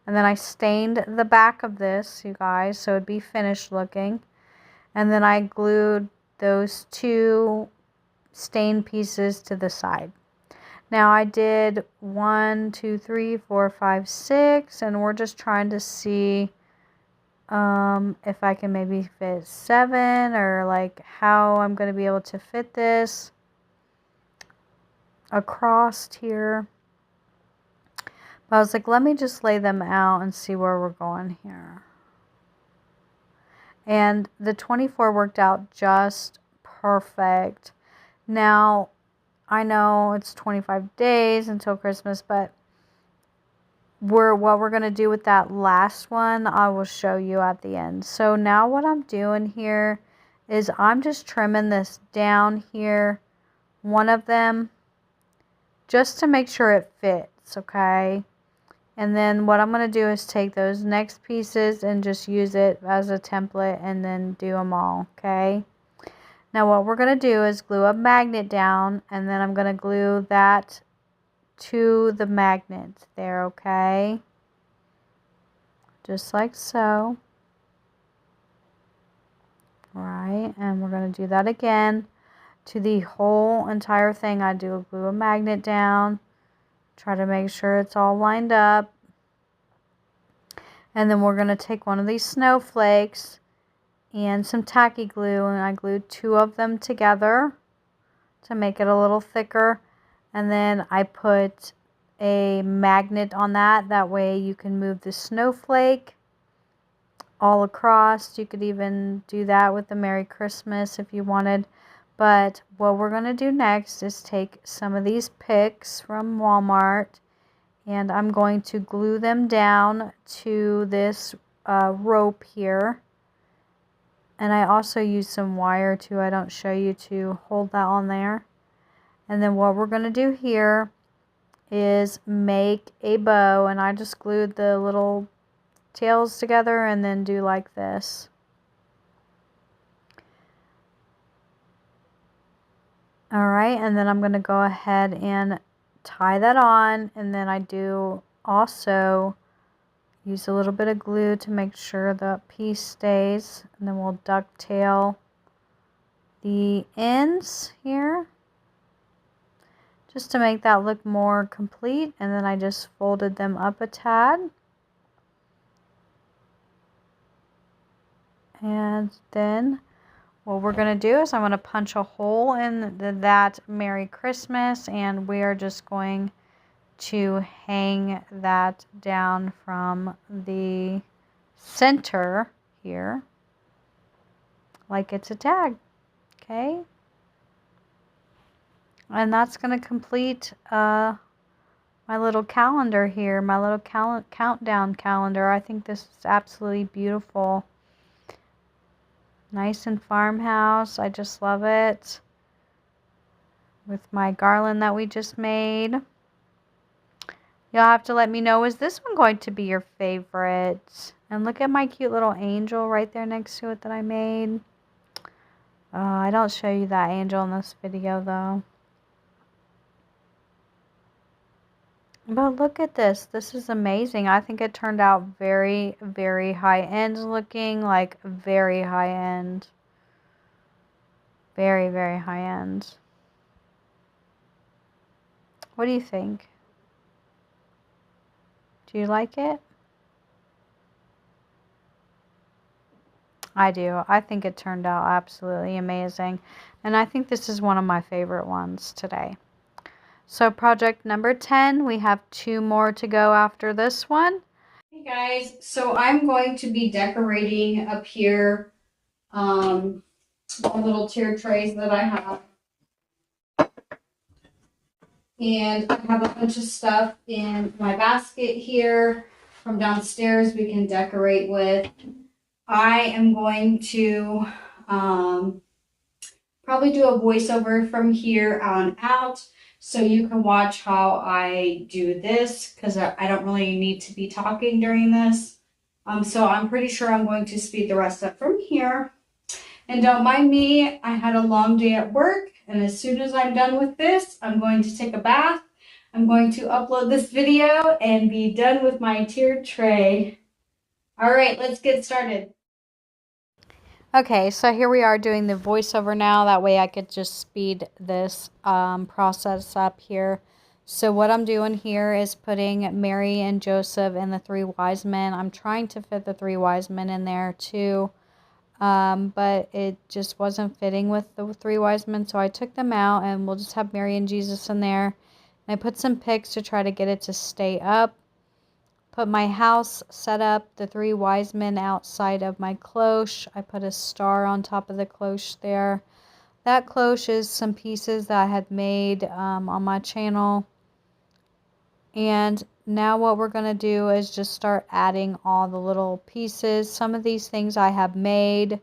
S2: And then I stained the back of this, you guys, so it'd be finished looking. And then I glued those 2 stained pieces to the side. Now I did 1, 2, 3, 4, 5, 6, and we're just trying to see if I can maybe fit 7, or like how I'm going to be able to fit this across here. But I was like, let me just lay them out and see where we're going here. And the 24 worked out just perfect. Now, I know it's 25 days until Christmas, but what we're going to do with that last one, I will show you at the end. So now what I'm doing here is I'm just trimming this down here, one of them, just to make sure it fits, okay? And then what I'm going to do is take those next pieces and just use it as a template and then do them all, okay? Now what we're going to do is glue a magnet down, and then I'm going to glue that to the magnet there, okay? Just like so. Alright, and we're going to do that again to the whole entire thing. I do glue a magnet down, try to make sure it's all lined up. And then we're going to take one of these snowflakes and some tacky glue, and I glued 2 of them together to make it a little thicker. And then I put a magnet on that. That way you can move the snowflake all across. You could even do that with the Merry Christmas if you wanted. But what we're going to do next is take some of these picks from Walmart, and I'm going to glue them down to this rope here. And I also use some wire too. I don't show you, to hold that on there. And then what we're going to do here is make a bow, and I just glued the little tails together and then do like this. Alright, and then I'm going to go ahead and tie that on, and then I do also use a little bit of glue to make sure the piece stays, and then we'll ducktail the ends here just to make that look more complete. And then I just folded them up a tad, and then what we're going to do is I'm going to punch a hole in that Merry Christmas, and we are just going to hang that down from the center here like it's a tag, okay? And that's going to complete my little calendar here, my little countdown calendar. I think this is absolutely beautiful. Nice and farmhouse. I just love it. With my garland that we just made. You'll have to let me know, is this one going to be your favorite? And look at my cute little angel right there next to it that I made. I don't show you that angel in this video though. But look at this. This is amazing. I think it turned out very, very high-end looking. Like, very high-end. Very, very high-end. What do you think? Do you like it? I do. I think it turned out absolutely amazing. And I think this is one of my favorite ones today.
S1: So project number 10, we have 2 more to go after this one. Hey guys, so I'm going to be decorating up here the little tier trays that I have. And I have a bunch of stuff in my basket here from downstairs we can decorate with. I am going to probably do a voiceover from here on out so you can watch how I do this because I don't really need to be talking during this. So I'm pretty sure I'm going to speed the rest up from here. And don't mind me, I had a long day at work, and as soon as I'm done with this, I'm going to take a bath. I'm going to upload this video and be done with my tiered tray. All right, let's get started. Okay, so here we are doing the voiceover now. That way I could just speed this process up here. So what I'm doing here is putting Mary and Joseph and the 3 wise men. I'm trying to fit the 3 wise men in there too. But it just wasn't fitting with the 3 wise men, so I took them out, and we'll just have Mary and Jesus in there. And I put some picks to try to get it to stay up. Put my house set up, the 3 wise men outside of my cloche. I put a star on top of the cloche there. That cloche is some pieces that I had made on my channel. And now what we're going to do is just start adding all the little pieces. Some of these things I have made.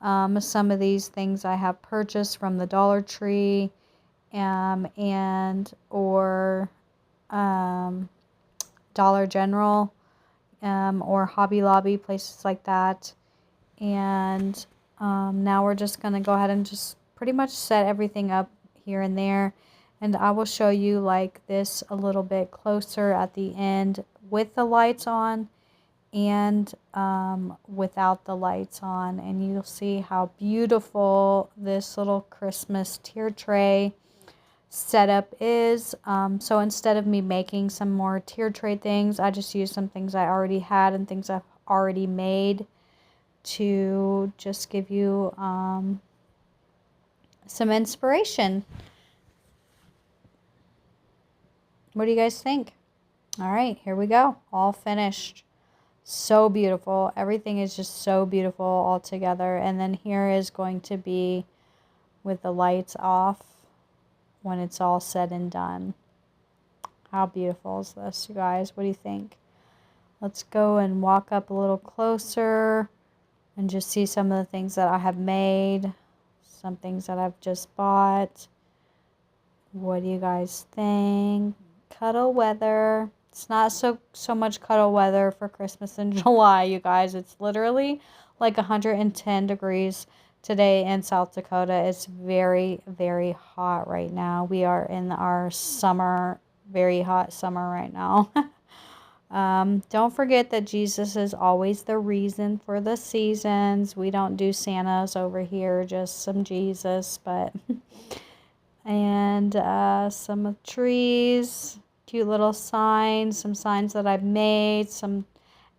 S1: Some of these things I have purchased from the Dollar Tree or Dollar General or Hobby Lobby, places like that. And now we're just going to go ahead and just pretty much set everything up here and there. And I will show you like this a little bit closer at the end with the lights on and without the lights on, and you'll see how beautiful this little Christmas tier tray setup is. So instead of me making some more tier tray things, I just used some things I already had and things I've already made to just give you some inspiration. What do you guys think? All right, here we go, all finished. So beautiful. Everything is just so beautiful all together. And then here is going to be with the lights off when it's all said and done. How beautiful is this, you guys? What do you think? Let's go and walk up a little closer and just see some of the things that I have made, some things that I've just bought. What do you guys think? Cuddle weather. It's not so much cuddle weather for Christmas in July, you guys. It's literally like 110 degrees today in South Dakota. It's very, very hot right now. We are in our summer, very hot summer right now. Don't forget that Jesus is always the reason for the seasons. We don't do Santas over here, just some Jesus, but and some trees, cute little signs, some signs that I've made, some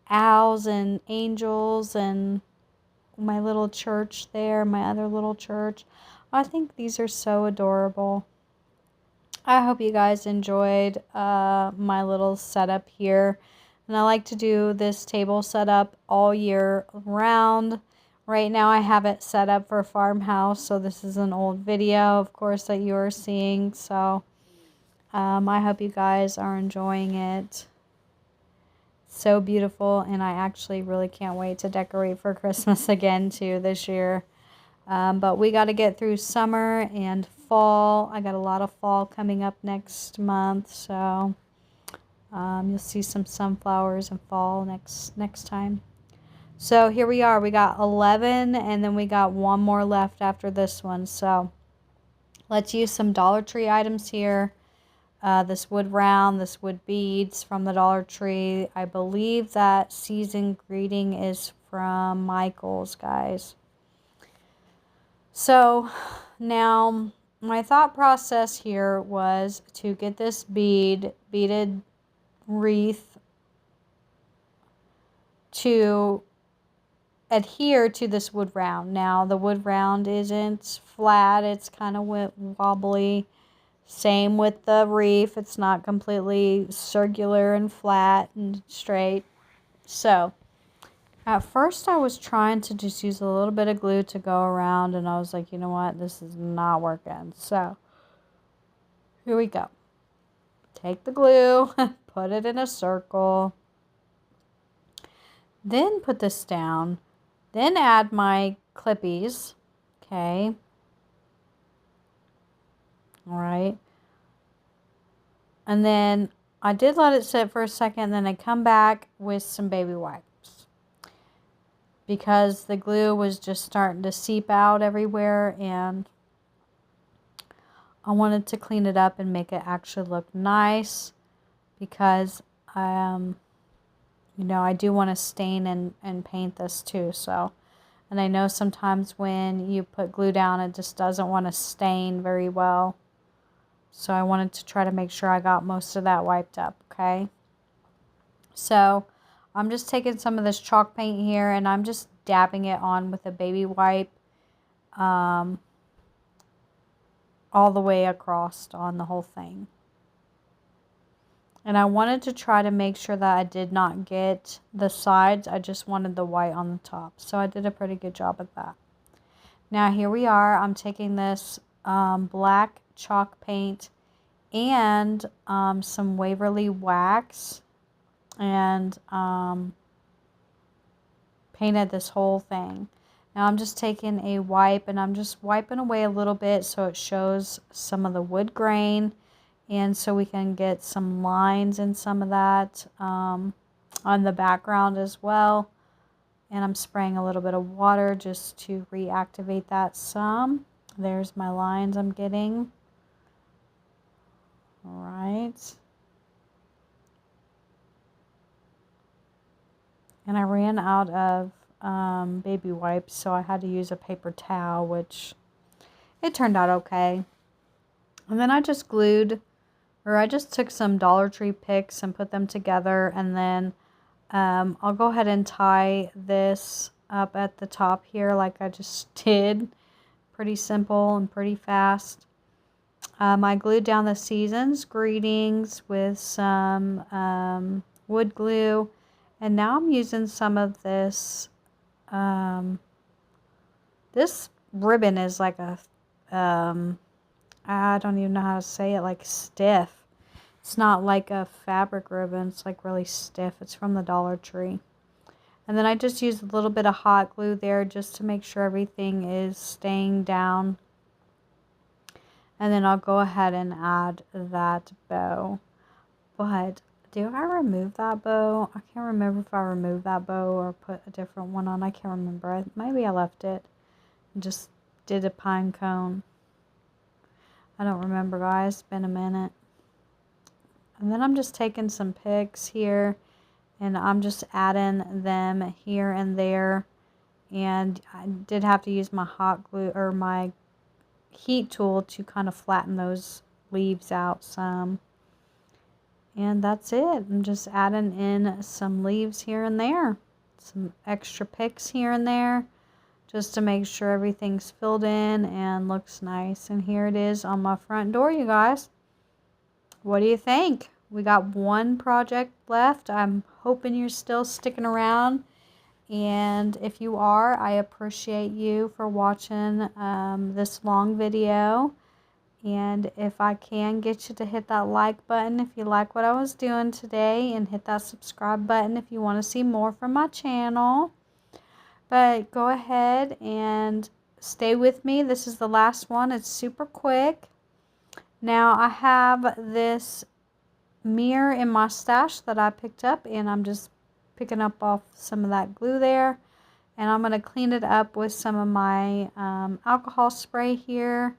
S1: owls and angels, and my little church there, my other little church. I think these are so adorable. I hope you guys enjoyed my little setup here. And I like to do this table setup all year round. Right now I have it set up for farmhouse, so this is an old video, of course, that you are seeing. So I hope you guys are enjoying it. So beautiful, and I actually really can't wait to decorate for Christmas again too this year. But we got to get through summer and fall. I got a lot of fall coming up next month, so you'll see some sunflowers in fall next time. So here we are. We got 11, and then we got one more left after this one. So let's use some Dollar Tree items here. This wood round, this wood beads from the Dollar Tree. I believe that season greeting is from Michael's, guys. So now my thought process here was to get this beaded wreath to adhere to this wood round. Now the wood round isn't flat, it's kind of wobbly. Same with the reef. It's not completely circular and flat and straight. So at first I was trying to just use a little bit of glue to go around, and I was like, you know what, this is not working. So here we go. Take the glue, put it in a circle, then put this down, then add my clippies. Okay. All right. And then I did let it sit for a second, then I come back with some baby wipes because the glue was just starting to seep out everywhere, and I wanted to clean it up and make it actually look nice because you know, I do want to stain and paint this too. So, and I know sometimes when you put glue down, it just doesn't want to stain very well. So I wanted to try to make sure I got most of that wiped up, okay? So I'm just taking some of this chalk paint here, and I'm just dabbing it on with a baby wipe all the way across on the whole thing. And I wanted to try to make sure that I did not get the sides. I just wanted the white on the top. So I did a pretty good job at that. Now here we are. I'm taking this black chalk paint and some Waverly wax, and painted this whole thing. Now I'm just taking a wipe and I'm just wiping away a little bit so it shows some of the wood grain, and so we can get some lines in some of that on the background as well. And I'm spraying a little bit of water just to reactivate that some. There's my lines I'm getting. All right. And I ran out of baby wipes, so I had to use a paper towel, which it turned out okay. And then I just took some Dollar Tree picks and put them together, and then I'll go ahead and tie this up at the top here like I just did. Pretty simple and pretty fast. I glued down the Seasons Greetings with some wood glue, and now I'm using some of this. This ribbon is like a, I don't even know how to say it, like stiff. It's not like a fabric ribbon. It's like really stiff. It's from the Dollar Tree. And then I just used a little bit of hot glue there just to make sure everything is staying down. And then I'll go ahead and add that bow. But do I remove that bow? I can't remember if I removed that bow or put a different one on. I can't remember. Maybe I left it and just did a pine cone. I don't remember, guys. It's been a minute. And then I'm just taking some picks here, and I'm just adding them here and there. And I did have to use my hot glue or my heat tool to kind of flatten those leaves out some. And that's it. I'm just adding in some leaves here and there, some extra picks here and there, just to make sure everything's filled in and looks nice. And here it is on my front door, you guys. What do you think? We got one project left. I'm hoping you're still sticking around. And if you are, I appreciate you for watching this long video. And if I can get you to hit that like button if you like what I was doing today, and hit that subscribe button if you want to see more from my channel. But go ahead and stay with me. This is the last one. It's super quick. Now I have this mirror in my stash that I picked up, and I'm just picking up off some of that glue there, and I'm going to clean it up with some of my alcohol spray here.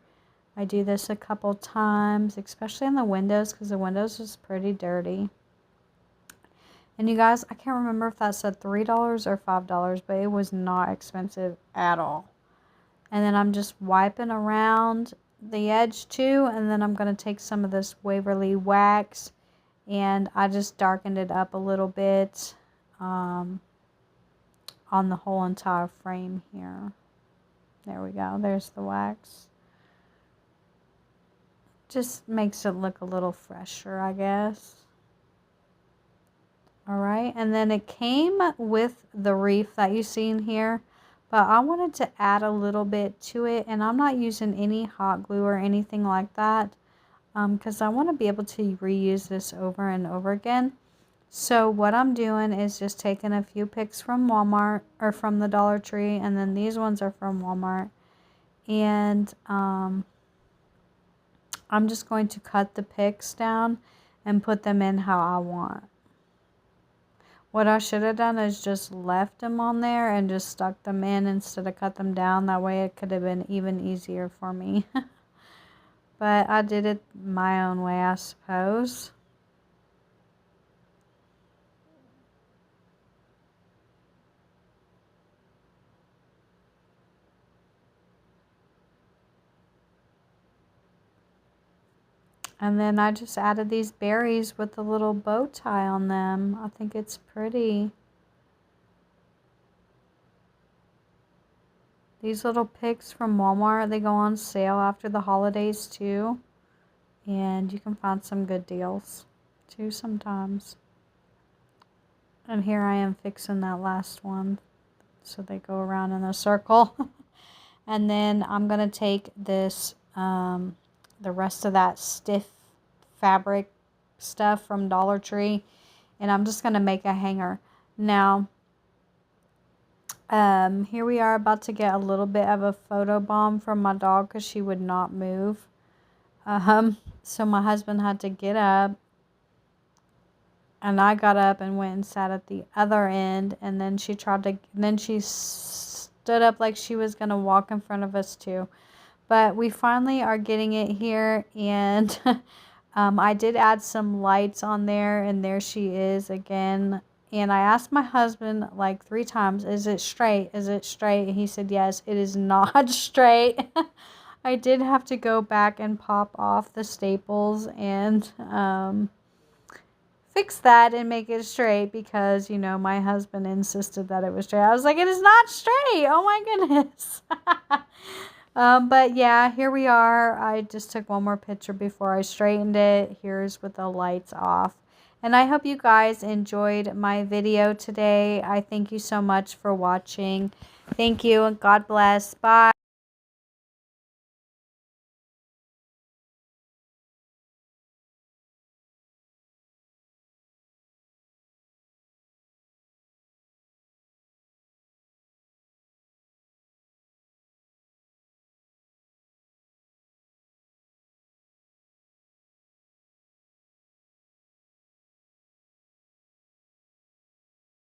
S1: I do this a couple times, especially in the windows, because the windows is pretty dirty. And you guys, I can't remember if that said $3 or $5, but it was not expensive at all. And then I'm just wiping around the edge too, and then I'm going to take some of this Waverly wax, and I just darkened it up a little bit on the whole entire frame here. There we go. There's the wax. just makes it look a little fresher, I guess. Alright, and then it came with the wreath that you see in here, but I wanted to add a little bit to it, and I'm not using any hot glue or anything like that, because I want to be able to reuse this over and over again. So what I'm doing is just taking a few picks from Walmart, or from the Dollar Tree, and then these ones are from Walmart, and I'm just going to cut the picks down and put them in how I want. What I should have done is just left them on there and just stuck them in instead of cut them down. That way it could have been even easier for me. But I did it my own way, I suppose. And then I just added these berries with a little bow tie on them. I think it's pretty. These little picks from Walmart, they go on sale after the holidays too. And you can find some good deals too sometimes. And here I am fixing that last one. So they go around in a circle. And then I'm going to take this, the rest of that stiff fabric stuff from Dollar Tree, and I'm just going to make a hanger. Now, here we are about to get a little bit of a photo bomb from my dog because she would not move. So my husband had to get up, and I got up and went and sat at the other end, and then she stood up like she was going to walk in front of us too. But we finally are getting it here, and I did add some lights on there, and there she is again. And I asked my husband like 3 times, is it straight? Is it straight? And he said, yes, it is not straight. I did have to go back and pop off the staples and fix that and make it straight because, you know, my husband insisted that it was straight. I was like, it is not straight. Oh my goodness. But yeah, here we are. I just took one more picture before I straightened it. Here's with the lights off. And I hope you guys enjoyed my video today. I thank you so much for watching. Thank you and God bless. Bye.